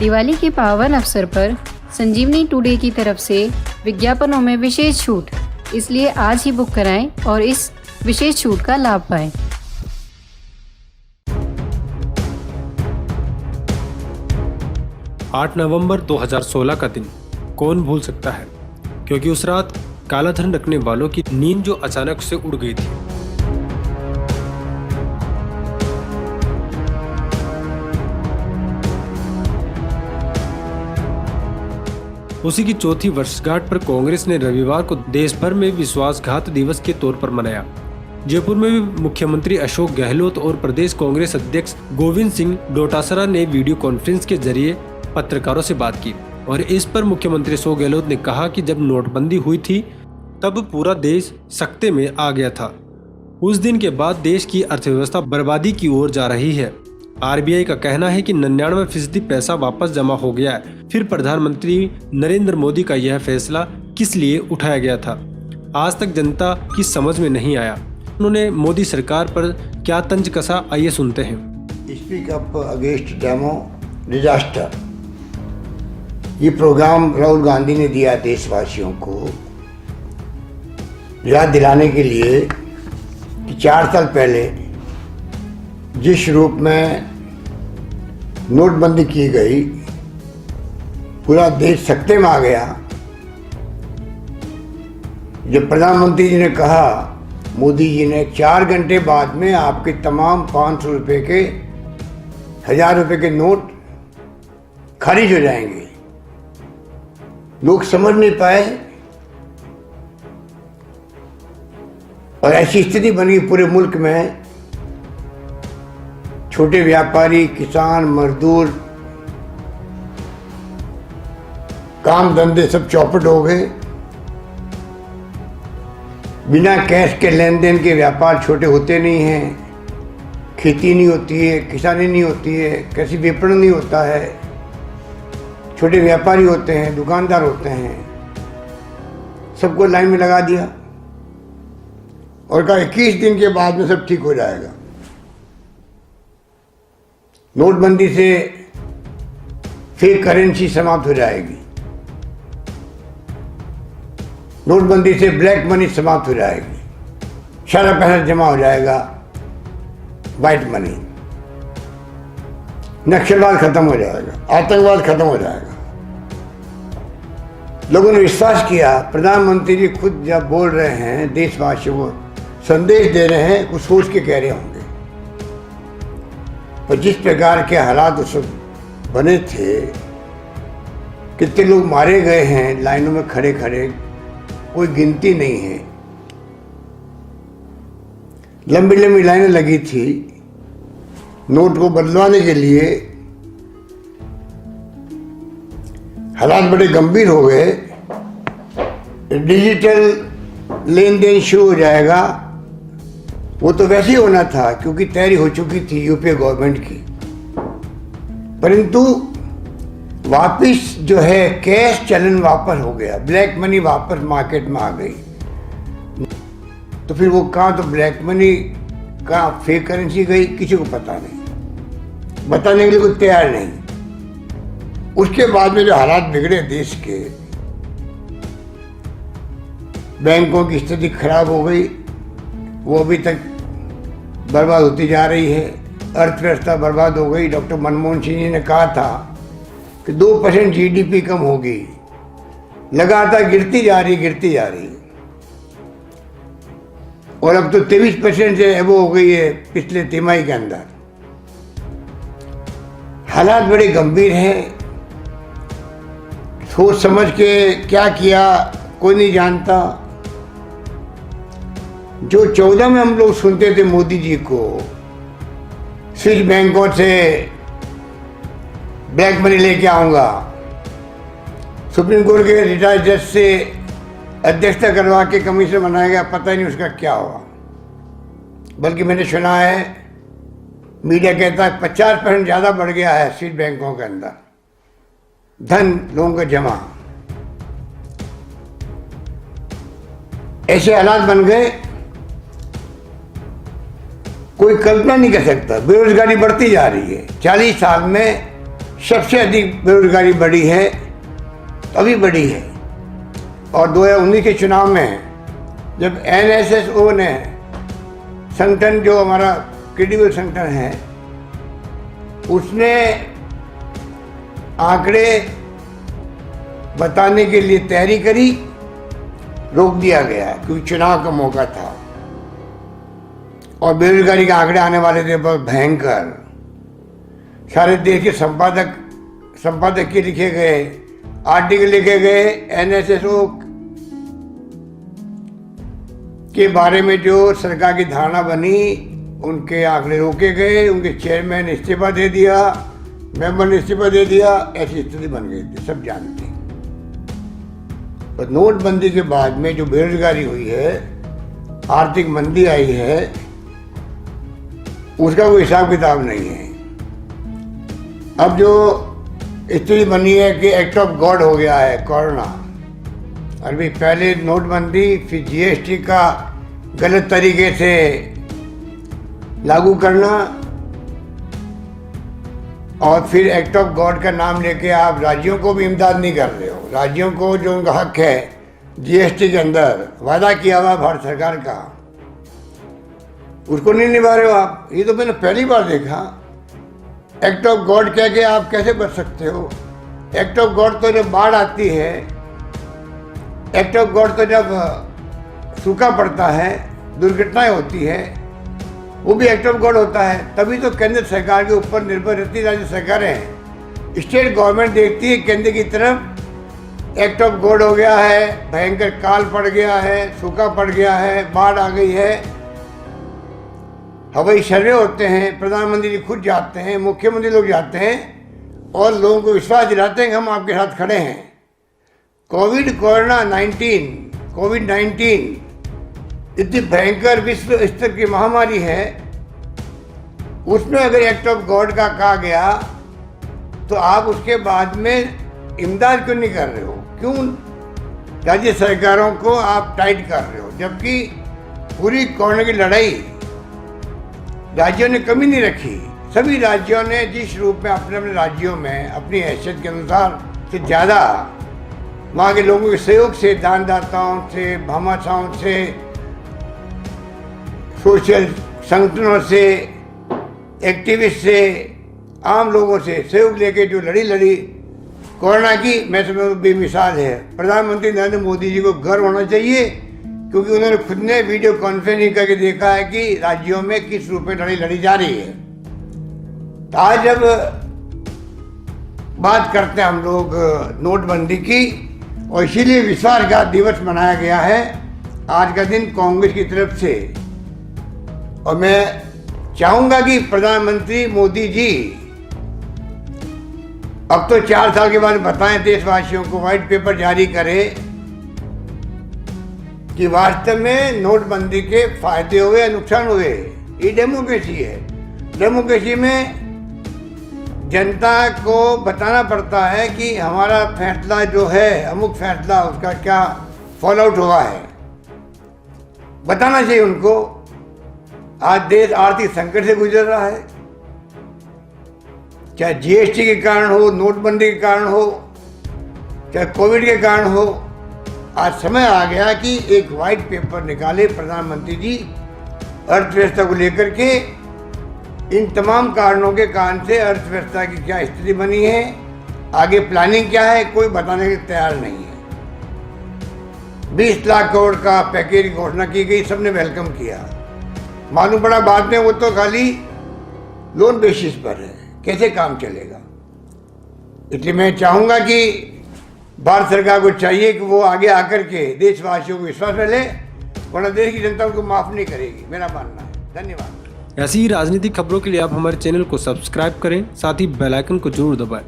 दिवाली के पावन अवसर पर संजीवनी टुडे की तरफ से विज्ञापनों में विशेष छूट, इसलिए आज ही बुक कराएं और इस विशेष छूट का लाभ पाएं। आठ नवंबर 2016 का दिन कौन भूल सकता है, क्योंकि उस रात काला धन रखने वालों की नींद जो अचानक से उड़ गई थी। उसी की चौथी वर्षगांठ पर कांग्रेस ने रविवार को देश भर में विश्वासघात दिवस के तौर पर मनाया। जयपुर में भी मुख्यमंत्री अशोक गहलोत और प्रदेश कांग्रेस अध्यक्ष गोविंद सिंह डोटासरा ने वीडियो कॉन्फ्रेंस के जरिए पत्रकारों से बात की और इस पर मुख्यमंत्री अशोक गहलोत ने कहा कि जब नोटबंदी हुई थी तब पूरा देश सकते में आ गया था। उस दिन के बाद देश की अर्थव्यवस्था बर्बादी की ओर जा रही है। आरबीआई का कहना है कि 99% पैसा वापस जमा हो गया है। फिर प्रधानमंत्री नरेंद्र मोदी का यह फैसला किस लिए उठाया गया था, आज तक जनता की समझ में नहीं आया। उन्होंने मोदी सरकार पर क्या तंज कसा, आइए सुनते हैं। Speak up against demo disaster, ये प्रोग्राम राहुल गांधी ने दिया देशवासियों को याद दिलाने के लिए कि 4 साल पहले जिस रूप में नोटबंदी की गई, पूरा देश सकते में आ गया। जब प्रधानमंत्री जी ने कहा, मोदी जी ने 4 घंटे बाद में आपके तमाम 500 रुपये के, 1000 रुपये के नोट खारिज हो जाएंगे, लोग समझ नहीं पाए और ऐसी स्थिति बनी पूरे मुल्क में। छोटे व्यापारी, किसान, मजदूर, काम धंधे सब चौपट हो गए। बिना कैश के लेन देन के व्यापार छोटे होते नहीं हैं। खेती नहीं होती है, किसानी नहीं होती है, कृषि विपणन नहीं होता है। छोटे व्यापारी होते हैं, दुकानदार होते हैं, सबको लाइन में लगा दिया और कहा 21 दिन के बाद में सब ठीक हो जाएगा। नोटबंदी से फेक करेंसी समाप्त हो जाएगी, नोटबंदी से ब्लैक मनी समाप्त हो जाएगी, सारा पैसा जमा हो जाएगा, वाइट मनी, नक्सलवाद खत्म हो जाएगा, आतंकवाद खत्म हो जाएगा। लोगों ने विश्वास किया। प्रधानमंत्री जी खुद जब बोल रहे हैं, देशवासियों को संदेश दे रहे हैं, कुछ सोच के कह रहे होंगे। पर जिस प्रकार के हालात उस वक्त बने थे, कितने लोग मारे गए हैं लाइनों में खड़े खड़े, कोई गिनती नहीं है। लंबी लंबी लाइनें लगी थी नोट को बदलवाने के लिए। हालात बड़े गंभीर हो गए। डिजिटल लेन देन शुरू हो जाएगा, वो तो वैसे ही होना था क्योंकि तैयारी हो चुकी थी यूपीए गवर्नमेंट की। परंतु वापिस जो है कैश चलन वापस हो गया, ब्लैक मनी वापस मार्केट में आ गई। तो फिर वो कहाँ तो ब्लैक मनी, कहाँ फेक करेंसी गई, किसी को पता नहीं, बताने के लिए कोई तैयार नहीं। उसके बाद में जो हालात बिगड़े देश के, बैंकों की स्थिति खराब हो गई, वो अभी तक बर्बाद होती जा रही है। अर्थव्यवस्था बर्बाद हो गई। डॉक्टर मनमोहन सिंह जी ने कहा था कि 2% जीडीपी कम होगी, लगातार गिरती जा रही और अब तो 23% से एबो हो गई है पिछले तिमाही के अंदर। हालात बड़े गंभीर हैं। सोच समझ के क्या किया कोई नहीं जानता। जो 14 में हम लोग सुनते थे मोदी जी को, स्विस बैंकों से ब्लैक मनी लेके आऊंगा, सुप्रीम कोर्ट के रिटायर्ड जज से अध्यक्षता करवा के कमीशन बनाएगा, पता ही नहीं उसका क्या हुआ। बल्कि मैंने सुना है, मीडिया कहता है 50% ज़्यादा बढ़ गया है स्विस बैंकों के अंदर धन लोगों का जमा। ऐसे हालात बन गए, कोई कल्पना नहीं कर सकता। बेरोजगारी बढ़ती जा रही है। 40 साल में सबसे अधिक बेरोजगारी बढ़ी है, अभी बढ़ी है। और 2019 के चुनाव में जब NSSO ने संगठन, जो हमारा क्रेडिबल संगठन है, उसने आंकड़े बताने के लिए तैयारी करी, रोक दिया गया क्योंकि चुनाव का मौका था और बेरोजगारी के आंकड़े आने वाले थे बहुत भयंकर। सारे देश के संपादकीय लिखे गए, आर्टिकल लिखे गए, NSSO के बारे में जो सरकार की धारणा बनी, उनके आंकड़े रोके गए, उनके चेयरमैन ने इस्तीफा दे दिया, मेंबर ने इस्तीफा दे दिया, ऐसी स्थिति बन गई थी, सब जानते हैं। पर नोटबंदी के बाद में जो बेरोजगारी हुई है, आर्थिक मंदी आई है, उसका कोई हिसाब किताब नहीं है। अब जो स्थिति बनी है कि एक्ट ऑफ गॉड हो गया है कोरोना। अभी पहले नोटबंदी, फिर GST का गलत तरीके से लागू करना, और फिर एक्ट ऑफ गॉड का नाम लेके आप राज्यों को भी इमदाद नहीं कर रहे हो। राज्यों को जो उनका हक है GST के अंदर वादा किया हुआ भारत सरकार का, उसको नहीं निभा रहे हो आप। ये तो मैंने पहली बार देखा। एक्ट ऑफ गॉड कह के आप कैसे बच सकते हो? एक्ट ऑफ गॉड तो जब बाढ़ आती है, एक्ट ऑफ गॉड तो जब सूखा पड़ता है, दुर्घटनाएं होती है, वो भी एक्ट ऑफ गॉड होता है। तभी तो केंद्र सरकार के ऊपर निर्भर रहती राज्य सरकारें। स्टेट गवर्नमेंट देखती है केंद्र की तरफ, एक्ट ऑफ गॉड हो गया है, भयंकर काल पड़ गया है, सूखा पड़ गया है, बाढ़ आ गई है, हवाई सर्वे होते हैं, प्रधानमंत्री जी खुद जाते हैं, मुख्यमंत्री लोग जाते हैं और लोगों को विश्वास दिलाते हैं कि हम आपके साथ खड़े हैं। कोविड-19 इतनी भयंकर विश्व स्तर की महामारी है, उसमें अगर एक्ट ऑफ गॉड का कहा गया तो आप उसके बाद में इमदाद क्यों नहीं कर रहे हो? क्यों राज्य सरकारों को आप टाइट कर रहे हो? जबकि पूरी कोरोना की लड़ाई राज्यों ने कमी नहीं रखी। सभी राज्यों ने जिस रूप में अपने अपने राज्यों में अपनी हैसियत के अनुसार से ज़्यादा वहाँ के लोगों के सहयोग से, दानदाताओं से, भामाशाहों से, सोशल संगठनों से, एक्टिविस्ट से, आम लोगों से सहयोग लेके जो लड़ी कोरोना की, मैं समझ बेमिसाल है। प्रधानमंत्री नरेंद्र मोदी जी को गर्व होना चाहिए क्योंकि उन्होंने खुद ने वीडियो कॉन्फ्रेंसिंग करके देखा है कि राज्यों में किस रूप में लड़ाई लड़ी जा रही है। तो आज जब बात करते हैं हम लोग नोटबंदी की, और इसीलिए विश्वासघात दिवस मनाया गया है आज का दिन कांग्रेस की तरफ से। और मैं चाहूंगा कि प्रधानमंत्री मोदी जी अब तो 4 साल के बाद बताएं देशवासियों को, व्हाइट पेपर जारी करें कि वास्तव में नोटबंदी के फायदे हुए या नुकसान हुए। ये डेमोक्रेसी है। डेमोक्रेसी में जनता को बताना पड़ता है कि हमारा फैसला जो है, अमुक फैसला, उसका क्या फॉल आउट हुआ है, बताना चाहिए उनको। आज देश आर्थिक संकट से गुजर रहा है, चाहे GST के कारण हो, नोटबंदी के कारण हो, चाहे कोविड के कारण हो। आज समय आ गया कि एक व्हाइट पेपर निकाले प्रधानमंत्री जी अर्थव्यवस्था को लेकर के, इन तमाम कारणों के कारण से अर्थव्यवस्था की क्या स्थिति बनी है, आगे प्लानिंग क्या है, कोई बताने के तैयार नहीं है। 20 लाख करोड़ का पैकेज की घोषणा की गई, सबने वेलकम किया। मालूम पड़ा बाद में वो तो खाली लोन बेसिस पर है, कैसे काम चलेगा। इसलिए मैं चाहूंगा कि भारत सरकार को चाहिए कि वो आगे आकर के देशवासियों को विश्वास में ले, वरना देश की जनता उनको माफ नहीं करेगी, मेरा मानना है। धन्यवाद। ऐसी ही राजनीतिक खबरों के लिए आप हमारे चैनल को सब्सक्राइब करें, साथ ही बेल आइकन को जरूर दबाएं।